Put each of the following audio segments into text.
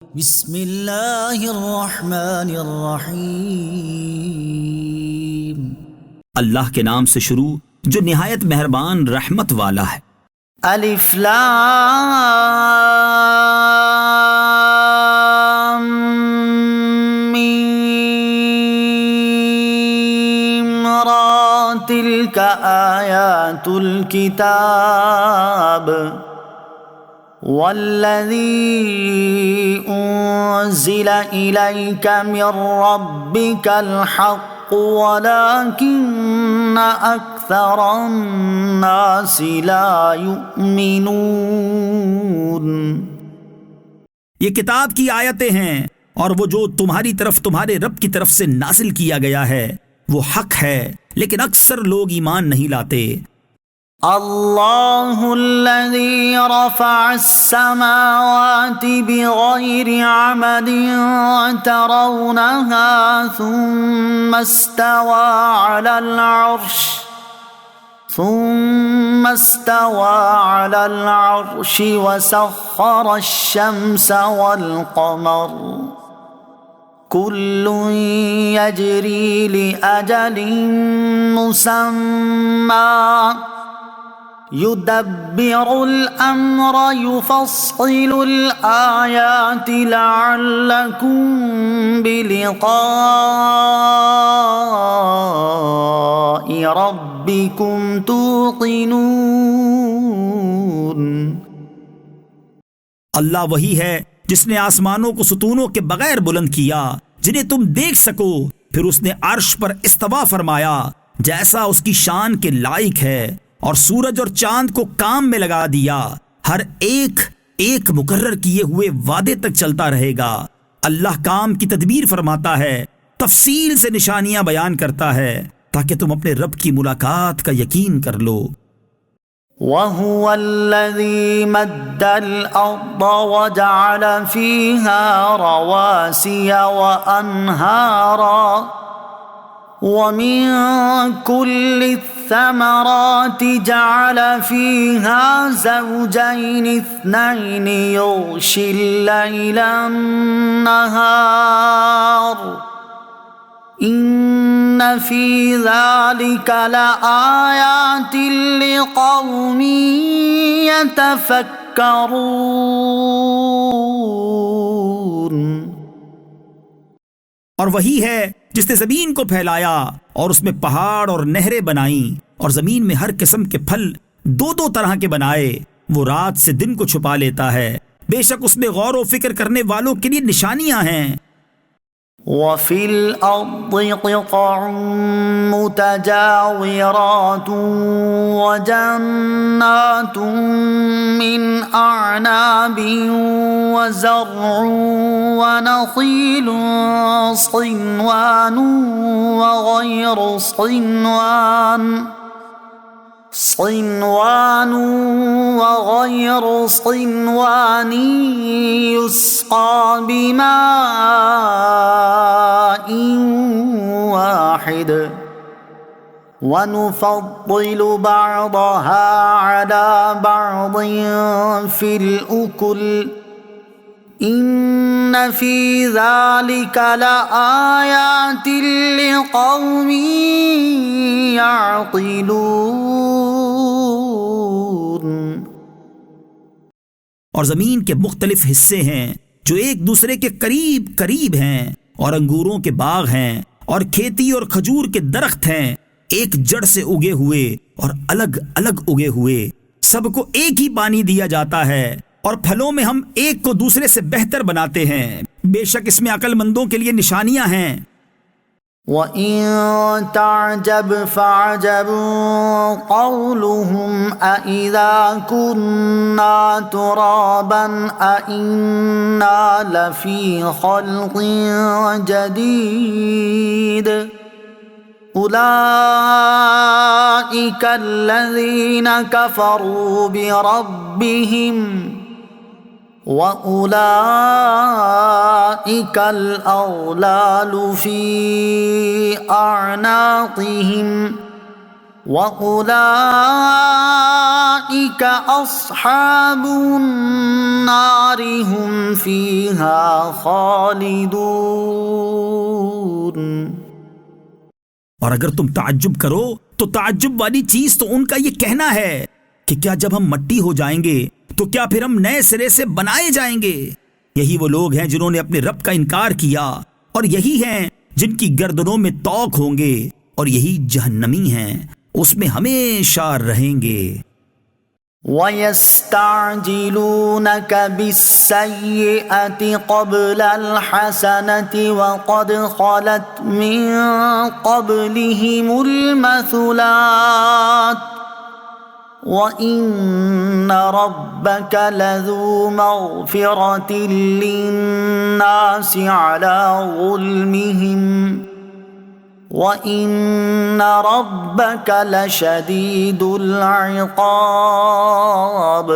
बिस्मिल्लाहिर्रहमानिर्रहीम। अल्लाह के नाम से शुरू जो निहायत मेहरबान रहमत वाला है। अलिफ लाम मीम रा तिल्का आयातुल किताब वल्लज़ी उन्ज़िला इलैका मिर रब्बिकल हक़्क़ु वलाकिन्न अक्सरन नासि ला युमिनून। ये किताब की आयतें हैं और वो जो तुम्हारी तरफ तुम्हारे रब की तरफ से नासिल किया गया है वो हक है, लेकिन अक्सर लोग ईमान नहीं लाते। अल्लाहुल्लज़ी रफ़अस-समावाति बिग़ैरि अमदिन तरौनहा सुम्मा इस्तवा अलल अर्शि वसख़्ख़रश-शम्स वल-क़मर कुल्लुन यजरी लिअजलिन मुसम्मा युदब्बिरुल अम्र युफ़स्सिलुल आयाति लअल्लकुम बिलिक़ाइ रब्बिकुम तूक़िनून। अल्लाह वही है जिसने आसमानों को सुतूनों के बगैर बुलंद किया जिन्हें तुम देख सको, फिर उसने अर्श पर इस्तवा फरमाया जैसा उसकी शान के लायक है, और सूरज और चांद को काम में लगा दिया। हर एक एक मुकर्रर किए हुए वादे तक चलता रहेगा। अल्लाह काम की तदबीर फरमाता है, तफसील से निशानियां बयान करता है ताकि तुम अपने रब की मुलाकात का यकीन कर लो। वहुवल्लज़ी मद्दल अर्द वजअल फीहा रवासिया व अन्हारा वमिन कुल्लि समराति जअल फीहा ज़ौजैनि इस्नैनि युग़शिल लैला अन्नहार इन्न फी ज़ालिका लआयातिन लिक़ौमिन यतफ़क्करून। और वही है जिसने जमीन को फैलाया और उसमें पहाड़ और नहरें बनाई और जमीन में हर किस्म के फल दो दो तरह के बनाए। वो रात से दिन को छुपा लेता है, बेशक उसमें गौर व फिक्र करने वालों के लिए निशानियां हैं। वफ़िल अर्दि क़ित्अउन मुतजाविरातुन व जन्नातुन मिन अअनाबिन व ज़र्उन व नख़ीलुन सिन्वानुन व ग़ैरु सिन्वान युस्क़ा बिमाइन वाहिद व नुफ़द्दिलु बअदहा अला बअदिन फ़िल उकुल इन्न फ़ी ज़ालिका लआयातिन लिक़ौमिन यअक़िलून। और जमीन के मुख्तलिफ हिस्से हैं जो एक दूसरे के करीब करीब हैं, और अंगूरों के बाग हैं और खेती और खजूर के दरख्त हैं, एक जड़ से उगे हुए और अलग अलग उगे हुए। सबको एक ही पानी दिया जाता है और फलों में हम एक को दूसरे से बेहतर बनाते हैं। बेशक इसमें अक्लमंदों के लिए निशानियां हैं। वइन तअजब फअजबुन क़ौलुहुम अइज़ा कुन्ना तुराबन अइन्ना लफ़ी ख़ल्क़िन जदीद उलाइका अल्लज़ीना कफ़रू बिरब्बिहिम व उलाइकल अग़लालु फ़ी अअनाक़िहिम वउलाइक अस्हाबुन नार हुम फीहा खालिदून। और अगर तुम ताज्जुब करो तो ताज्जुब वाली चीज तो उनका ये कहना है कि क्या जब हम मट्टी हो जाएंगे तो क्या फिर हम नए सिरे से बनाए जाएंगे। यही वो लोग हैं जिन्होंने अपने रब का इनकार किया, और यही हैं जिनकी गर्दनों में तौक होंगे, और यही जहन्नमी हैं, उसमें हमेशा रहेंगे। वयस्तअजिलूनक बिस्सय्यिअति क़ब्लल हसनति वक़द ख़लत मिन क़ब्लिहिमुल मसलात वइन्न रब्बक लज़ू मग़फ़िरतिन लिन्नासि अला ज़ुल्मिहिम वइन्न रब्बक लशदीदुल इक़ाब।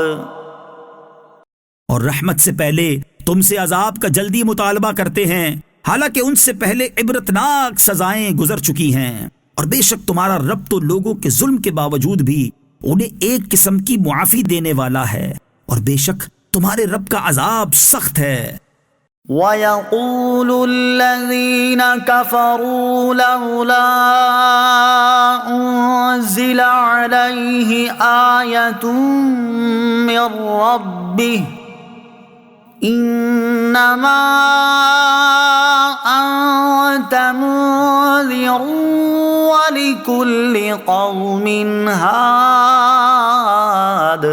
और रहमत से पहले तुमसे अजाब का जल्दी मुतालबा करते हैं, हालांकि उनसे पहले इबरतनाक सजाएं गुजर चुकी हैं। और बेशक तुम्हारा रब तो लोगों के जुल्म के बावजूद भी उन्हें एक किस्म की मुआफी देने वाला है, और बेशक तुम्हारे रब का अजाब सख्त है। वयक़ूलुल्लज़ीन कफ़रू लौला उन्ज़िला अलैहि आयतुम मिर रब्बिह इन्नमा अंत मुन्ज़िरुन वलिकुल्लि क़ौमिन हाद।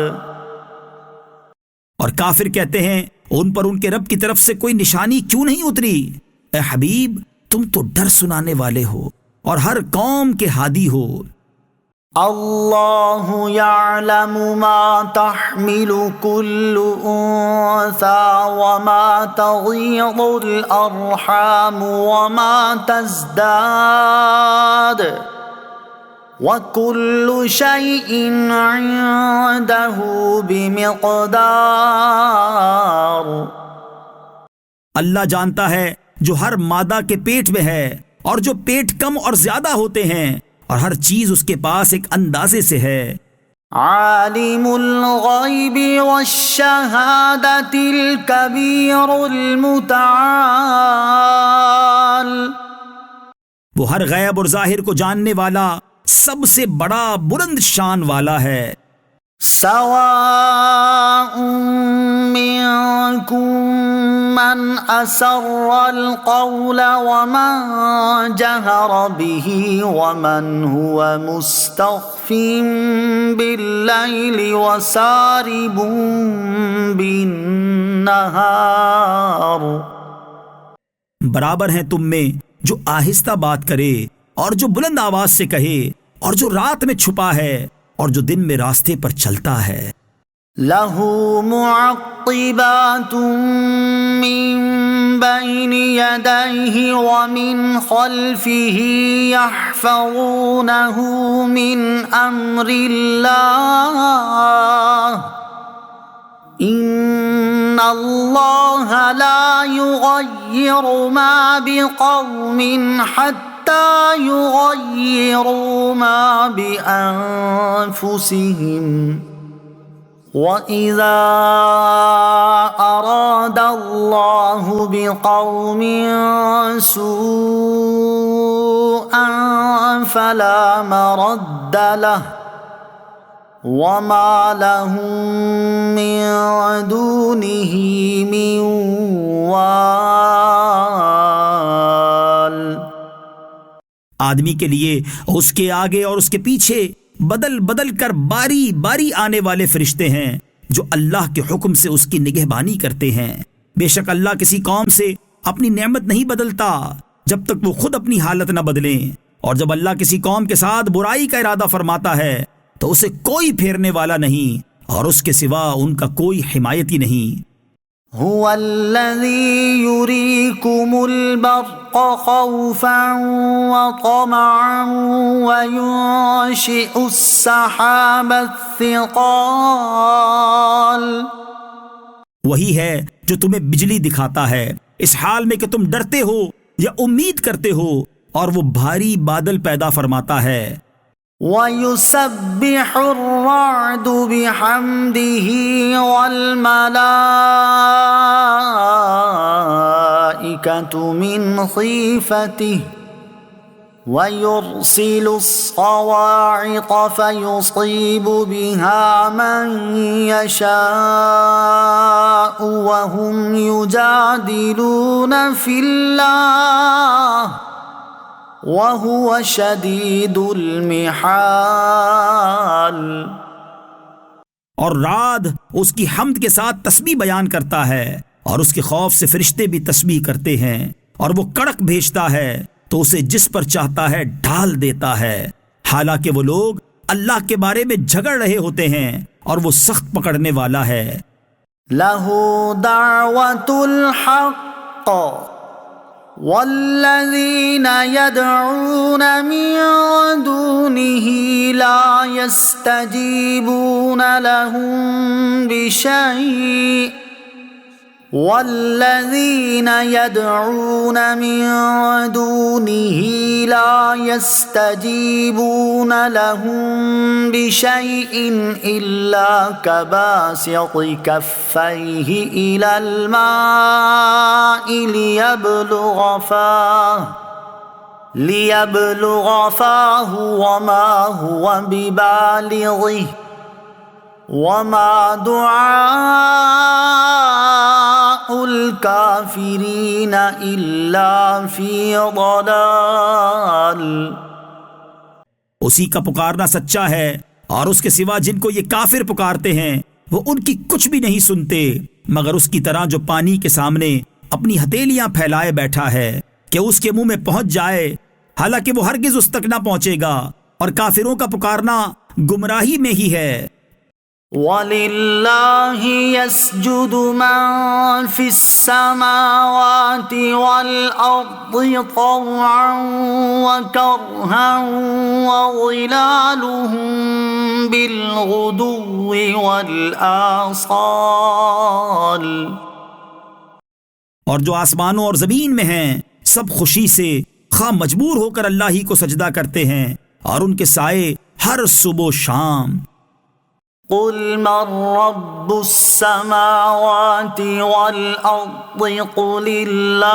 और काफिर कहते हैं उन पर उनके रब की तरफ से कोई निशानी क्यों नहीं उतरी। ए हबीब, तुम तो डर सुनाने वाले हो और हर कौम के हादी हो। अल्लाहु यअलमु मा तहमिलु कुल्लु उन्सा वमा तग़ीदुल अर्हाम वमा तज़दाद वकुल्लु शैइन इंदहु बिमिक़दार। अल्लाह जानता है जो हर मादा के पेट में है और जो पेट कम और ज्यादा होते हैं, और हर चीज उसके पास एक अंदाजे से है। आलिमुल ग़ैबि वश्शहादतिल कबीरुल मुतआल। वो हर गैब और जाहिर को जानने वाला, सबसे बड़ा बुलंद शान वाला है। सवाउन मिनकुम मन असर्रल क़ौल वमन जहर बिही वमन हुवा मुस्तख़्फ़िन बिल्लैलि वसारिबुन बिन्नहार। बराबर हैं तुम में जो आहिस्ता बात करे और जो बुलंद आवाज से कहे, और जो रात में छुपा है और जो दिन में रास्ते पर चलता है। लहू मुअक़्क़िबातुम मिन बैनि यदैहि व मिन ख़ल्फ़िहि यहफ़ज़ूनहु मिन अम्रिल्लाह इन्नल्लाह ला युग़य्यिरु मा बिक़ौमिन हत्ता युग़य्यिरु मा बिअन्फुसिहिम वइज़ा अरादल्लाहु बिक़ौमिन सूअन फला मरद्द लहु वमा लहुम मिन दूनिही मिन वाल। आदमी के लिए उसके आगे और उसके पीछे बदल बदल कर बारी बारी आने वाले फरिश्ते हैं जो अल्लाह के हुक्म से उसकी निगहबानी करते हैं। बेशक अल्लाह किसी कौम से अपनी नेमत नहीं बदलता जब तक वो खुद अपनी हालत न बदलें, और जब अल्लाह किसी कौम के साथ बुराई का इरादा फरमाता है तो उसे कोई फेरने वाला नहीं और उसके सिवा उनका कोई हिमायती नहीं। हुवल्लज़ी युरीकुमुल बर्क़ ख़ौफ़न व तमअन व युंशिउस सहाबत सिक़ाल। वही है जो तुम्हें बिजली दिखाता है इस हाल में कि तुम डरते हो या उम्मीद करते हो, और वो भारी बादल पैदा फरमाता है। वयुसब्बिहु अर्रअदु बिहम्दिही वल्मलाइकतु मिन खीफतिही वयुरसिलु अस्सवाइक़ फयुसीबु बिहा मन यशाअ वहुम युजादिलून फिल्लाह वहुव शदीदुल मिहाल। और रात उसकी हम्द के साथ तस्बीह बयान करता है और उसके खौफ से फरिश्ते भी तस्बीह करते हैं। और वो कड़क भेजता है तो उसे जिस पर चाहता है ढाल देता है। हालांकि वो लोग अल्लाह के बारे में झगड़ रहे होते हैं और वो सख्त पकड़ने वाला है। लहू दावतुल हक़ वल्लज़ीन यदऊन मिन दूनिही ला यस्तजीबून लहुम बिशैइन वल्लज़ीन यदऊन मिन दूनिही ला यस्तजीबून लहुम बिशैइन इल्ला कबासिति कफ़्फ़ैहि इलल माइ लियबलुग़ फ़ाहु वमा हुवा बिबालिग़िहि वमा दुआउल काफ़िरीन इल्ला फ़ी ज़लाल। उसी का पुकारना सच्चा है और उसके सिवा जिनको ये काफिर पुकारते हैं वो उनकी कुछ भी नहीं सुनते मगर उसकी तरह जो पानी के सामने अपनी हथेलियां फैलाए बैठा है कि उसके मुंह में पहुंच जाए, हालांकि वो हरगिज उस तक ना पहुंचेगा। और काफिरों का पुकारना गुमराही में ही है। वलिल्लाहि यस्जुदु मन फिस समावाति वल अर्दि तौअन व करहन व ज़िलालुहुम बिल गुदुव्वि वल आसाल। और जो आसमानों और जमीन में हैं सब खुशी से खा मजबूर होकर अल्लाह ही को सजदा करते हैं और उनके साए हर सुबह शाम। कुल मन रब्बुस समावाति वल अर्दि कुलिल्लाह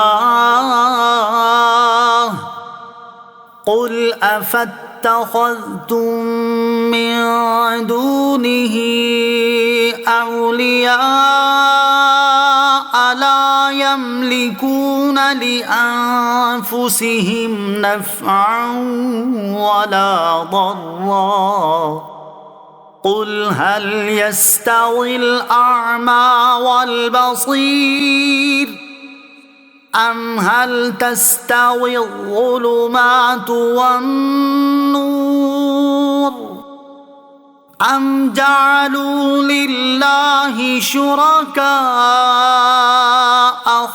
कुल अफत्तखज़्तुम मिन दूनिही औलिया ला यमलिकून लिअन्फुसिहिम नफ़अन वला दर्रा कुल हल यस्तविल अअमा वल बसीर अम हल तस्तवि ज़ुलुमातु वन नूर अम जअलू लिल्लाहि शुरका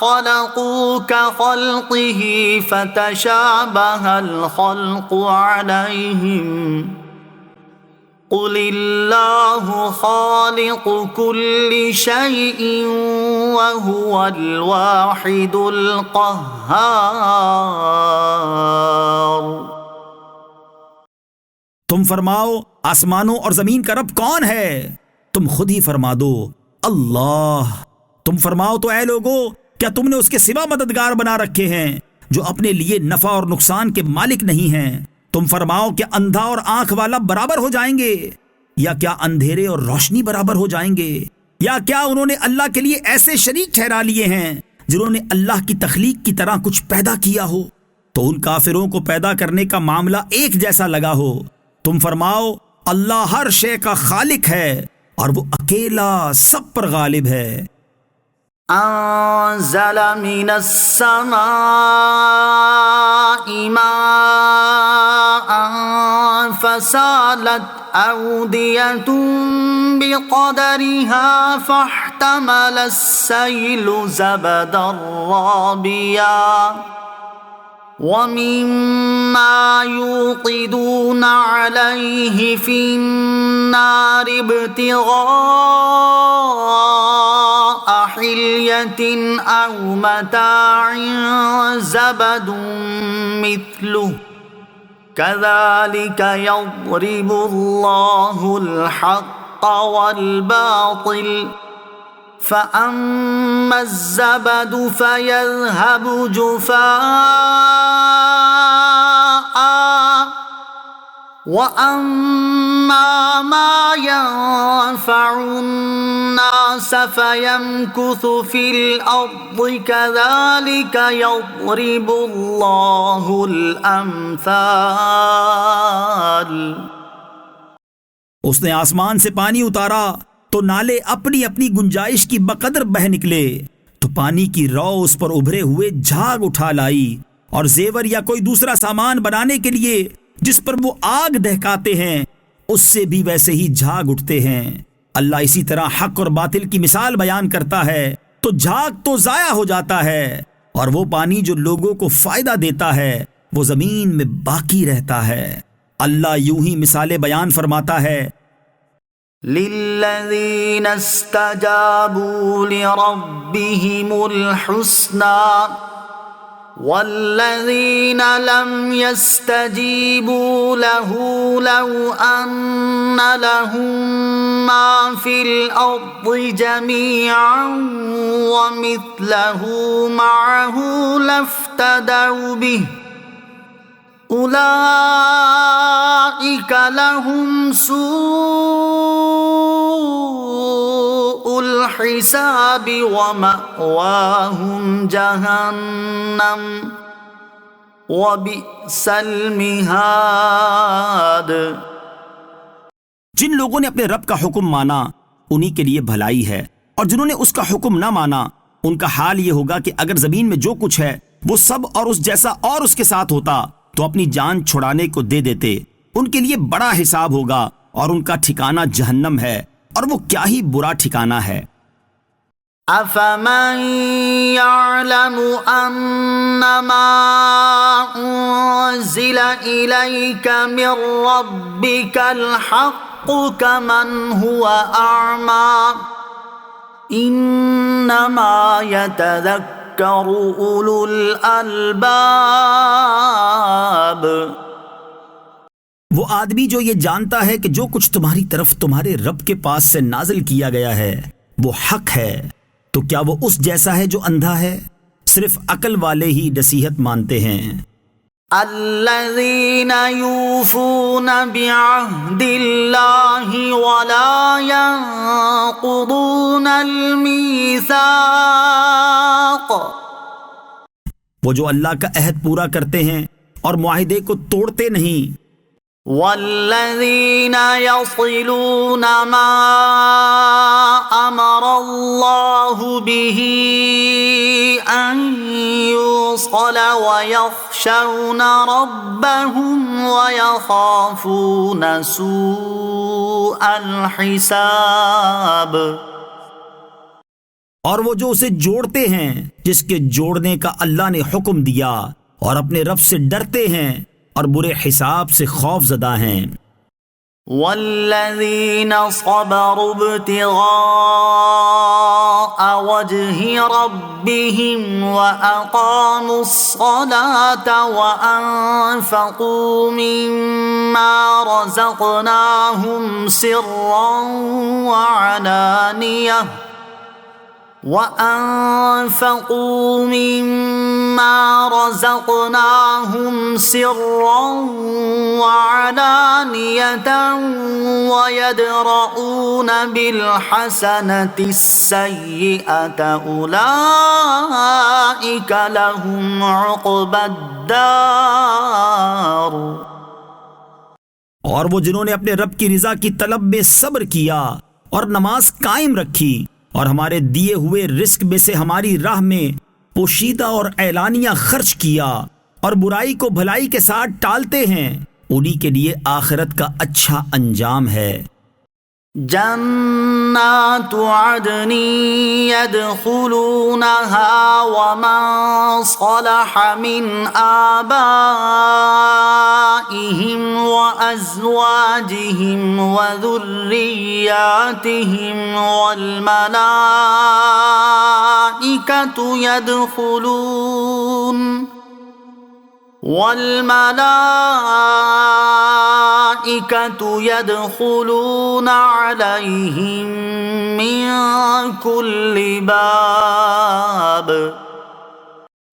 खलक़ू कख़ल्क़िही फतशाबहल ख़ल्क़ु अलैहिम कुलिल्लाहु ख़ालिक़ु कुल्लि शैइन व हुवल वाहिदुल क़ह्हार। तुम फरमाओ आसमानों और जमीन का रब कौन है? तुम खुद ही फरमा दो अल्लाह। तुम फरमाओ तो ऐ लोगो, क्या तुमने उसके सिवा मददगार बना रखे हैं जो अपने लिए नफा और नुकसान के मालिक नहीं हैं? तुम फरमाओ क्या अंधा और आंख वाला बराबर हो जाएंगे, या क्या अंधेरे और रोशनी बराबर हो जाएंगे? या क्या उन्होंने अल्लाह के लिए ऐसे शरीक ठहरा लिए हैं जिन्होंने अल्लाह की तख्लीक की तरह कुछ पैदा किया हो? तो उन काफिरों को पैदा करने का मामला एक जैसा लगा हो। तुम फरमाओ अल्लाह हर शे का खालिक है और वो अकेला सब पर गालिब है। अंज़ल मिनस समाई माअन फसालत अवदियतुम बिक़दरिहा फहतमलस सैलु ज़बदर राबिया वमिम्मा यूक़िदून अलैहि फिन्नार इब्तिग़ाअ हिल्यतिन औ मताइन ज़बदुम मिथलुहु कज़ालिक यज़रिबुल्लाहुल हक़्क़ वल बातिल फ़अम्मज़्ज़बदु फ़यज़हबु जुफ़ाअ वअम्मा मा यंफ़उन्नास फ़यमकुथु फ़िल अर्दि कज़ालिक यज़रिबुल्लाहुल अम्साल। उसने आसमान से पानी उतारा तो नाले अपनी अपनी गुंजाइश की बकदर बह निकले, तो पानी की रौ उस पर उभरे हुए झाग उठा लाई, और जेवर या कोई दूसरा सामान बनाने के लिए जिस पर वो आग दहकाते हैं उससे भी वैसे ही झाग उठते हैं। अल्लाह इसी तरह हक और बातिल की मिसाल बयान करता है तो झाग तो जाया हो जाता है, और वो पानी जो लोगों को फायदा देता है वो जमीन में बाकी रहता है। अल्लाह यूं ही मिसालें बयान फरमाता है, लिल्लज़ीना इस्तजाबू लिरब्बिहिमुल हुस्ना वल्लज़ीना लम यस्तजीबू लहू लौ अन्न लहुम मा फिल अर्दि जमीअन व मिस्लहू मअहू लफ्तदऊ बिही उलाइक लहुम सूउल हिसाबि व मअवाहुम जहन्नम व बिअसल मिहाद। जिन लोगों ने अपने रब का हुक्म माना उन्हीं के लिए भलाई है, और जिन्होंने उसका हुक्म ना माना उनका हाल ये होगा कि अगर जमीन में जो कुछ है वो सब और उस जैसा और उसके साथ होता तो अपनी जान छुड़ाने को दे देते। उनके लिए बड़ा हिसाब होगा और उनका ठिकाना जहन्नम है, और वो क्या ही बुरा ठिकाना है। अफमन यअलमु अन्नमा उन्ज़िला इलैका मिर रब्बिकल हक़्क़ु कमन हुवा अअमा इन्नमा यतज़क्करु उलुल अलबाब। वो आदमी जो ये जानता है कि जो कुछ तुम्हारी तरफ तुम्हारे रब के पास से नाजिल किया गया है वो हक है, तो क्या वो उस जैसा है जो अंधा है? सिर्फ अकल वाले ही नसीहत मानते हैं। अल्लज़ीना यूफूना बिअहदिल्लाहि वला यंक़ुदूनल मीसाक़। वो जो अल्लाह का अहद पूरा करते हैं और मुआहिदे को तोड़ते नहीं। वल्लज़ीना यसिलूना मा अमरल्लाहु बिही अन युसल व यख़शौना रब्बहुम व यख़ाफूना सूअल हिसाब। और वो जो उसे जोड़ते हैं जिसके जोड़ने का अल्लाह ने हुक्म दिया, और अपने रब से डरते हैं और बुरे हिसाब से खौफजदा हैं। वल्लज़ीना सबरू इब्तिग़ाअ वजहि रब्बिहिम व अक़ामुस्सलाता व अनफ़क़ू मिम्मा रज़क़नाहुम सिर्रन व अलानियह وأنفقوا مما رزقناهم سرا وعلانية ويدرؤون بالحسنة السيئة أولئك لهم عقبى الدار। और वो जिन्होंने अपने रब की रिजा की तलब में सब्र किया और नमाज कायम रखी और हमारे दिए हुए रिस्क में से हमारी राह में पोशीदा और ऐलानिया खर्च किया और बुराई को भलाई के साथ टालते हैं, उन्हीं के लिए आखिरत का अच्छा अंजाम है। जन्नातु अदनी यदखुलूनहा वमन सलह मिन आबाइहिम व अज़वाजिहिम व ज़ुर्रिय्यातिहिम वल मलाइकतु यदखुलून वल्मलाइकतु यदखुलून अलैहिम मिन कुल्लि बाब।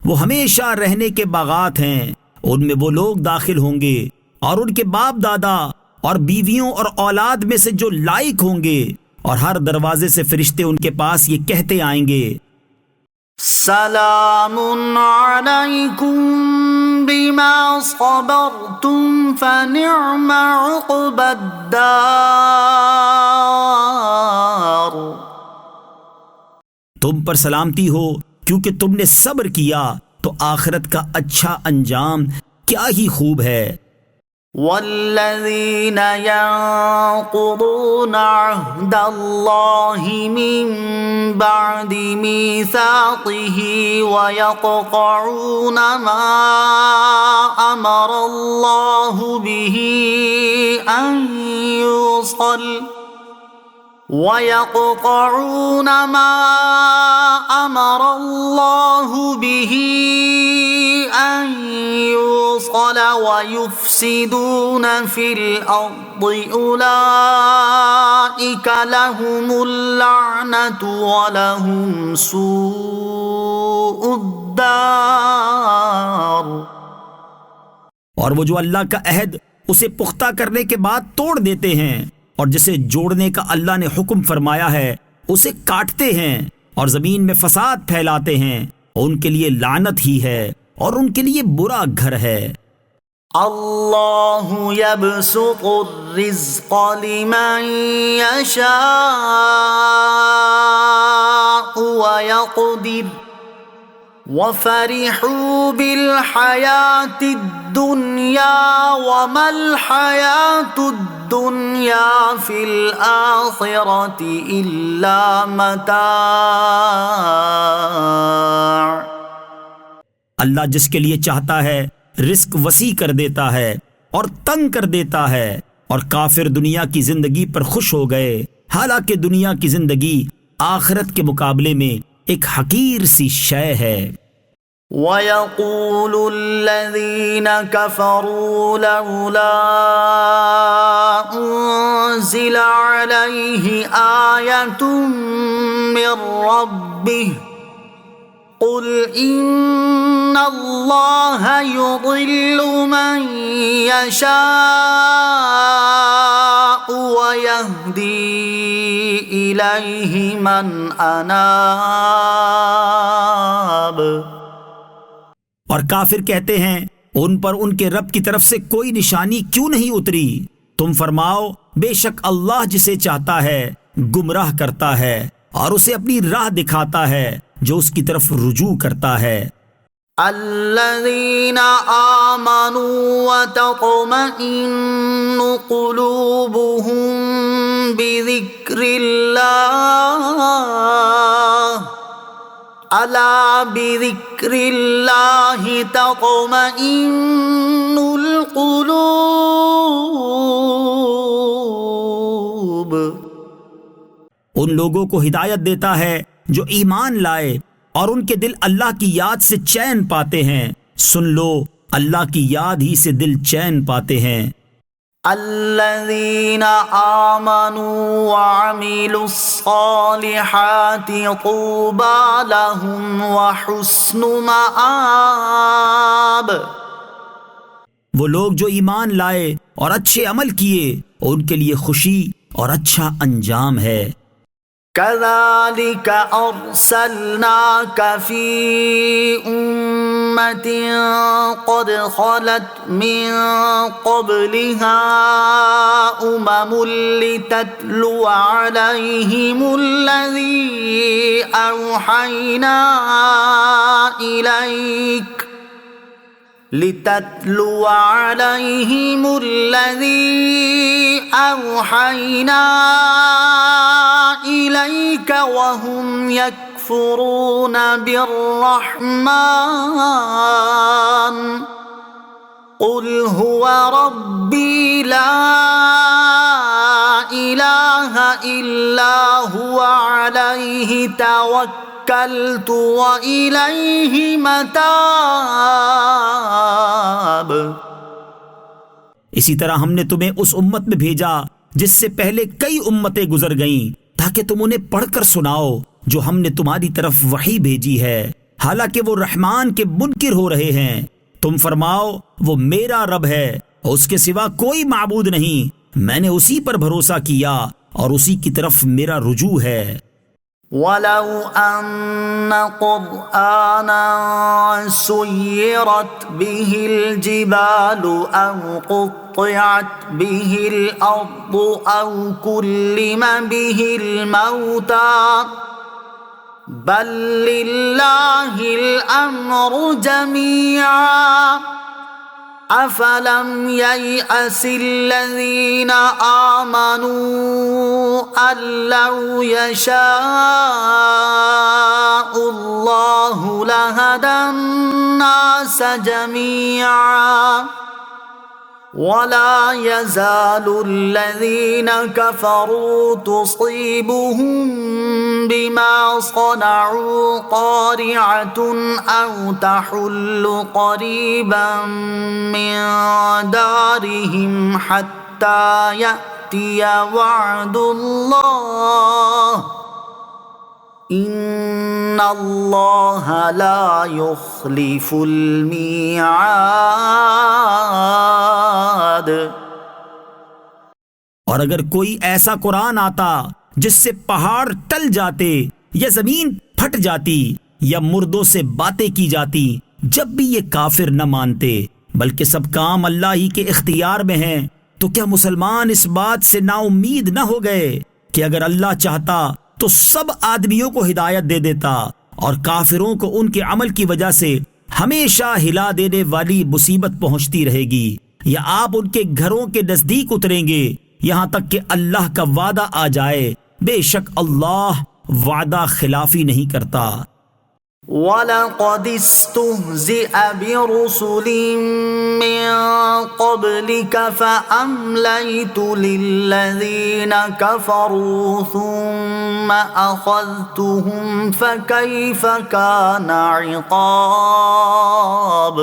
वो हमेशा रहने के बागात हैं, उनमें वो लोग दाखिल होंगे और उनके बाप दादा और बीवियों और औलाद में से जो लायक होंगे, और हर दरवाजे से फरिश्ते उनके पास ये कहते आएंगे, सलामुन अलैकुम बिमा सबरतुम फनिअम उक़बद्दार। तुम पर सलामती हो क्योंकि तुमने सब्र किया, तो आखिरत का अच्छा अंजाम क्या ही खूब है। वल्लज़ीन यंक़ुदून अहदल्लाहि मिन बअदि मीसाक़िही वयक़तऊन मा अमरल्लाहु बिही अन युसल ويقطعون ما أمر الله به أن يوصل ويفسدون في الأرض أولئك لهم اللعنة ولهم سوء الدار। और वो जो अल्लाह का अहद उसे पुख्ता करने के बाद तोड़ देते हैं, और जिसे जोड़ने का अल्लाह ने हुक्म फरमाया है उसे काटते हैं और जमीन में फसाद फैलाते हैं, उनके लिए लानत ही है और उनके लिए बुरा घर है। अल्लाहु यबसुतुर रिज़्क़ लिमन यशाअ व यक़दिर वफ़रिहू बिल हयातिद दुनिया वमल हयातुद दुनिया फिल आखिरति इल्ला मता। अल्लाह जिसके लिए चाहता है रिस्क वसी कर देता है और तंग कर देता है, और काफिर दुनिया की जिंदगी पर खुश हो गए, हालांकि दुनिया की जिंदगी आखिरत के मुकाबले में एक हकीर सी शय है। वयक़ूलुल्लज़ीन कफ़रू लौला उन्ज़िला अलैहि आयतुम मिर रब्बिह क़ुल इन्नल्लाह युज़िल्लु मन यशाअ व यहदी इलैहि मन अनाब। और काफिर कहते हैं उन पर उनके रब की तरफ से कोई निशानी क्यों नहीं उतरी। तुम फरमाओ, बेशक अल्लाह जिसे चाहता है गुमराह करता है और उसे अपनी राह दिखाता है जो उसकी तरफ रुजू करता है। अल्लज़ीना आमनू व तत्मइन्नु क़ुलूबुहुम बिज़िक्रिल्लाह अला बिज़िक्रिल्लाहि तत्मइन्नुल क़ुलूब। उन लोगों को हिदायत देता है जो ईमान लाए और उनके दिल अल्लाह की याद से चैन पाते हैं। सुन लो, अल्लाह की याद ही से दिल चैन पाते हैं। अल्लज़ीना आमनू व अमिलुस्सालिहाति तूबा लहुम व हुस्नु मआब। वो लोग जो ईमान लाए और अच्छे अमल किए, उनके लिए खुशी और अच्छा अंजाम है। कज़ालिक अर्सलनाक फी उम्मतिन क़द ख़लत मिन क़ब्लिहा उममुल लितत्लु अलैहिमुल्लज़ी औहैना इलैक लितत्लु अलैहिमुल्लज़ी औहैना इलैक वहुम यकफुरून बिर्रहमान क़ुल हुवा रब्बी ला इलाहा इल्ला हुवा अलैहि तवक्कलतु व इलैहि मताब। इसी तरह हमने तुम्हें उस उम्मत में भेजा जिससे पहले कई उम्मतें गुजर गईं, ताकि तुम उन्हें पढ़कर सुनाओ जो हमने तुम्हारी तरफ वही भेजी है, हालांकि वो रहमान के मुनकिर हो रहे हैं। तुम फरमाओ वो मेरा रब है, उसके सिवा कोई माबूद नहीं, मैंने उसी पर भरोसा किया और उसी की तरफ मेरा रुजू है। वलौ अन्न क़ुरआनन सुय्यरत बिहिल जिबालु औ क़ुत्तिअत बिहिल अर्दु औ कुल्लिमा बिहिल मौता बल लिल्लाहिल अम्रु जमीआ अफलम ययअसिल्लज़ीना आमनू अल्लौ यशाअुल्लाहु लहदन्नास जमीआ वला यज़ालुल्लज़ीना कफ़रू तुसीबुहुम बिमा सनअू क़ारिअतुन औ तहुल्लु क़रीबन मिन दारिहिम हत्ता यअतिया वअदुल्लाह इन्नल्लाह ला युख़्लिफ़ुल मिआद। और अगर कोई ऐसा कुरान आता जिससे पहाड़ टल जाते या जमीन फट जाती या मुर्दों से बातें की जाती, जब भी ये काफिर न मानते, बल्कि सब काम अल्लाह ही के इख्तियार में हैं, तो क्या मुसलमान इस बात से नाउम्मीद न हो गए कि अगर अल्लाह चाहता तो सब आदमियों को हिदायत दे देता और काफिरों को उनके अमल की वजह से हमेशा हिला देने वाली मुसीबत पहुंचती रहेगी, या आप उनके घरों के नजदीक उतरेंगे यहाँ तक कि अल्लाह का वादा आ जाए। बेशक अल्लाह वादा खिलाफी नहीं करता। वलक़द इस्तुहज़िअ बिरुसुलिम मिन क़ब्लिक फ़अम्लयतु लिल्लज़ीना कफ़रू थुम्म अख़ज़्तुहुम फ़कैफ़ कान इक़ाब।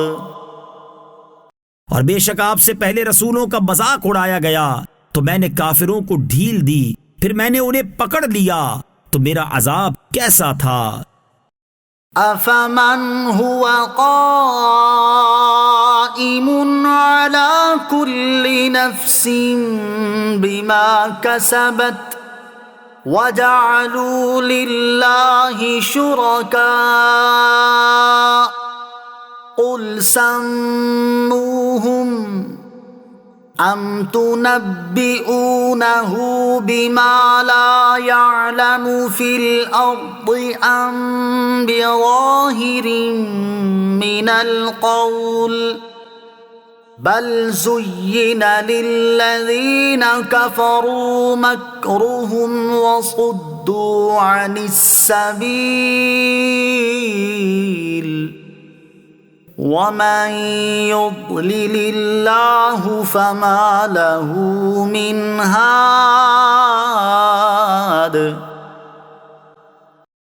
और बेशक आपसे पहले रसूलों का मजाक उड़ाया गया तो मैंने काफिरों को ढील दी, फिर मैंने उन्हें पकड़ लिया तो मेरा अजाब कैसा था। अफमन हुवा क़ाइमुन अला कुल्ली नफ्सिन बिमा कसबत वजअलू लिल्लाहि शुरका क़ुल सम्मूहुम अम तुनब्बिऊनहु बिमा ला यअलमु फिल अर्दि अम बिज़ाहिरिन मिनल क़ौल बल ज़ुय्यिन लिल्लज़ीना कफ़रू मक्रुहुम वसुद्दू अनिस सबील वमन युद्लिलिल्लाहु फमा लहू मिन हाद।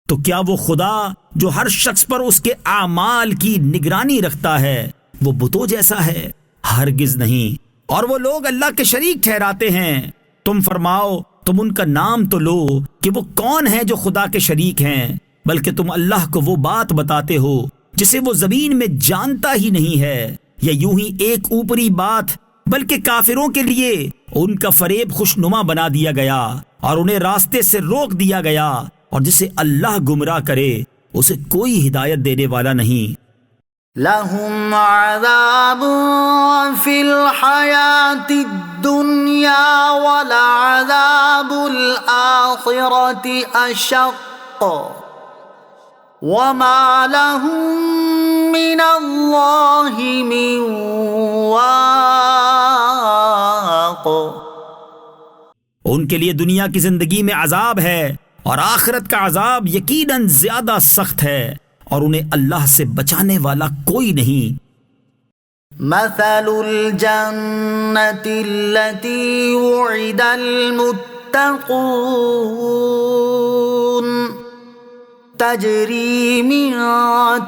तो क्या वो खुदा जो हर शख्स पर उसके आमाल की निगरानी रखता है वो बुतों जैसा है? हरगिज नहीं। और वो लोग अल्लाह के शरीक ठहराते हैं। तुम फरमाओ तुम उनका नाम तो लो कि वो कौन है जो खुदा के शरीक हैं, बल्कि तुम अल्लाह को वो बात बताते हो जिसे वो जमीन में जानता ही नहीं है, या यूं ही एक ऊपरी बात, बल्कि काफिरों के लिए उनका फरेब खुशनुमा बना दिया गया और उन्हें रास्ते से रोक दिया गया, और जिसे अल्लाह गुमराह करे उसे कोई हिदायत देने वाला नहीं। लहुम अज़ाबुन फिल हयातिद दुनिया वल अज़ाबुल आखिरति अशक्क वमा लहुम मिनल्लाहि मिन वाक़। उनके लिए दुनिया की जिंदगी में अजाब है और आखिरत का अजाब यकीनन ज्यादा सख्त है, और उन्हें अल्लाह से बचाने वाला कोई नहीं। मसलुल जन्नतिल्लती वुइदल मुत्तक़ून तजरी मिन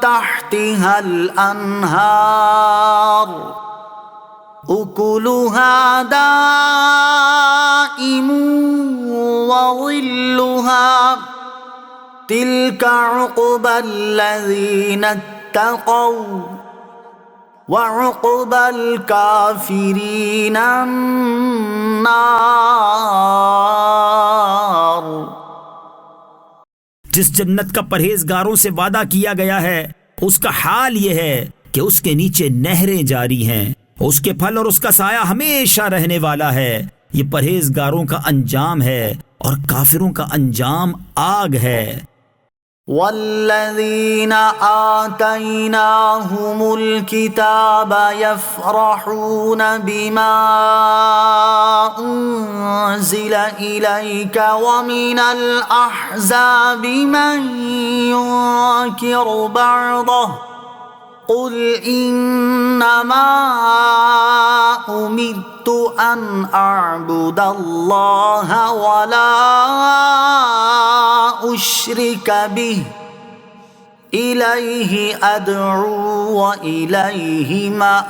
तहतिहल अन्हार उकुलुहा दाइमु वज़िल्लुहा तिल्का उक़बल्लज़ीना इत्तक़ौ वउक़बल काफ़िरीना अन्नार। जिस जन्नत का परहेजगारों से वादा किया गया है उसका हाल यह है कि उसके नीचे नहरें जारी हैं, उसके फल और उसका साया हमेशा रहने वाला है। ये परहेजगारों का अंजाम है और काफिरों का अंजाम आग है। वल्लज़ीना आतैनाहुमुल किताब यफ़रहून बिमा उन्ज़िला इलैका वमिनल अहज़ाबि मन युनकिरु बअदहु क़ुल इन्नमा उमिरतु अन अअबुदल्लाह वला उश्रिक बिही इलैहि अदअू व इलैहि मआब।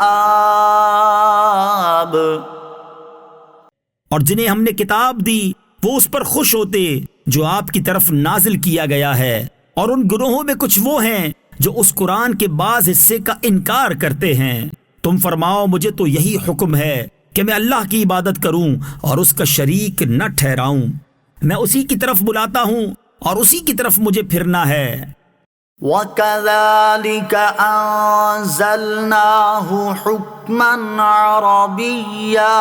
और जिन्हें हमने किताब दी वो उस पर खुश होते जो आपकी तरफ नाजिल किया गया है, और उन गुरोहों में कुछ वो हैं जो उस कुरान के बाज़ हिस्से का इनकार करते हैं। तुम फरमाओ मुझे तो यही हुक्म है कि मैं अल्लाह की इबादत करूं और उसका शरीक न ठहराऊं। मैं उसी की तरफ बुलाता हूं और उसी की तरफ मुझे फिरना है। वकज़ालिक अंज़लनाहु हुक्मन अरबिय्या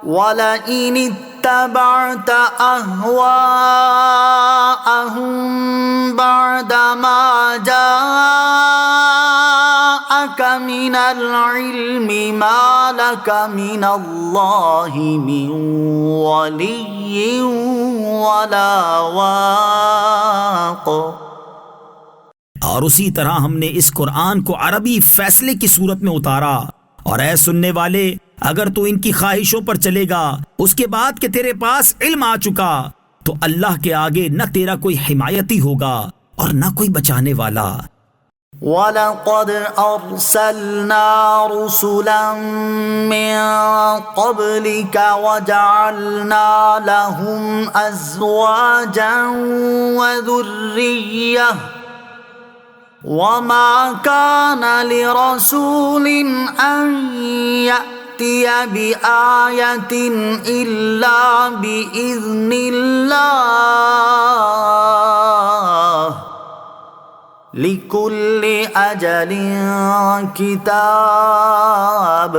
वलइन इत्तबअत अहवाअहुम बअदमा जाअक मिनल इल्मि मा लक मिनल्लाहि मिन वलिय्यिन वला वाक़। और उसी तरह हमने इस कुरान को अरबी फैसले की सूरत में उतारा, और ऐ सुनने वाले अगर तू इनकी ख्वाहिशों पर चलेगा उसके बाद कि तेरे पास इल्म आ चुका तो अल्लाह के आगे न तेरा कोई हिमायती होगा और न कोई बचाने वाला। वलक़द अर्सलना रुसुलन मिन क़ब्लिक वजअलना लहुम अज़वाजन व ज़ुर्रिय्यह वमा कान लिरसूलिन अन यअतिय बिआयतिन इल्ला बिइज़्निल्लाह लिकुल्लि अजलिन किताब।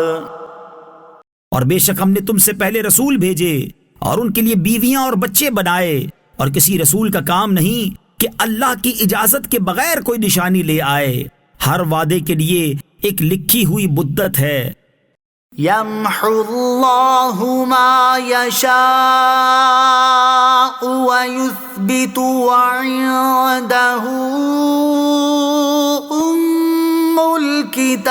और बेशक हमने तुमसे पहले रसूल भेजे और उनके लिए बीवियां और बच्चे बनाए, और किसी रसूल का काम नहीं कि अल्लाह की इजाजत के बगैर कोई निशानी ले आए। हर वादे के लिए एक लिखी हुई मुद्दत है। यम्हुल्लाहु मा यशाअ व युथबितु व इंदहु उम्मुल किताब।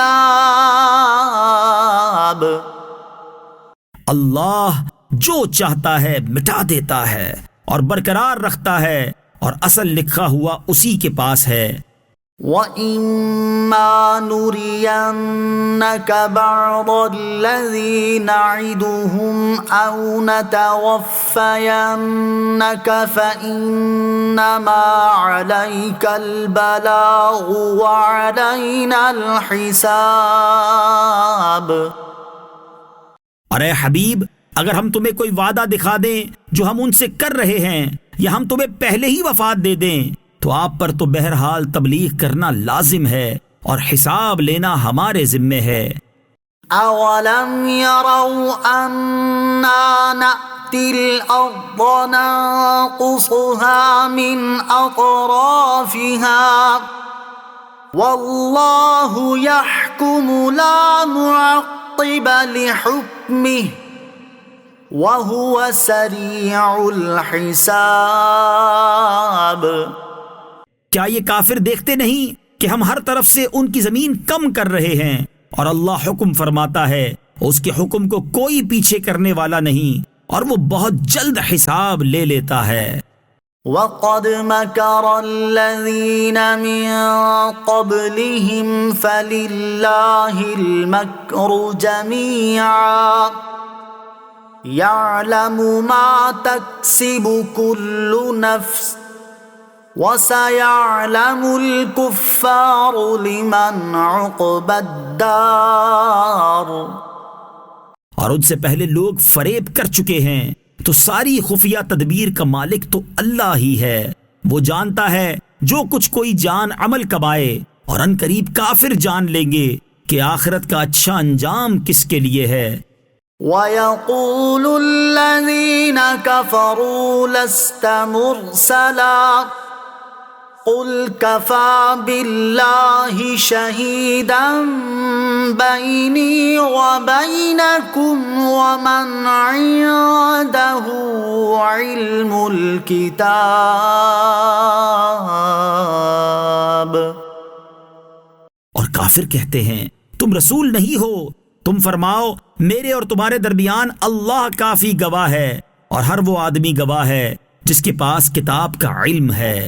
अल्लाह जो चाहता है मिटा देता है और बरकरार रखता है, और असल लिखा हुआ उसी के पास है। वइम्मा नुरियन्नक बअदल्लज़ी नइदुहुम औ नतवफ़्फ़यन्नक फ़इन्नमा अलैकल बलागु व अलैनल हिसाब। अरे हबीब, अगर हम तुम्हें कोई वादा दिखा दें जो हम उनसे कर रहे हैं, या हम तुम्हें पहले ही वफात दे दें, तो आप पर तो बहरहाल तबलीग करना लाजिम है और हिसाब लेना हमारे जिम्मे है। अवलम यरौ अन्ना नअतिल अर्द नंकुसुहा मिन अतराफिहा वल्लाहु यहकुमु ला मुअक्किब लिहुक्मिहि वहुवा सरीउल हिसाब। क्या ये काफिर देखते नहीं कि हम हर तरफ से उनकी जमीन कम कर रहे हैं, और अल्लाह हुक्म फरमाता है, उसके हुक्म को कोई पीछे करने वाला नहीं, और वो बहुत जल्द हिसाब ले लेता है। वक़द मकर अल्लज़ीन मिन क़ब्लिहिम फ़लिल्लाहिल मक्रु जमीआ यअलमु मा तक्सिबु कुल्लु नफ्स वसयअलमुल कुफ़्फ़ारु लिमन उक़बद्दार। और उनसे पहले लोग फरेब कर चुके हैं, तो सारी खुफिया तदबीर का मालिक तो अल्लाह ही है। वो जानता है जो कुछ कोई जान अमल कमाए, और अनकरीब काफिर जान लेंगे कि आखिरत का अच्छा अंजाम किसके लिए है। वयक़ूलुल्लज़ीन कफ़रू लस्त मुरसला क़ुल कफ़ा बिल्लाहि शहीदन बैनी व बैनकुम व मन इंदहु इल्मुल किताब। और काफिर कहते हैं तुम रसूल नहीं हो, तुम फरमाओ मेरे और तुम्हारे दरमियान अल्लाह काफी गवाह है, और हर वो आदमी गवाह है जिसके पास किताब का इल्म है।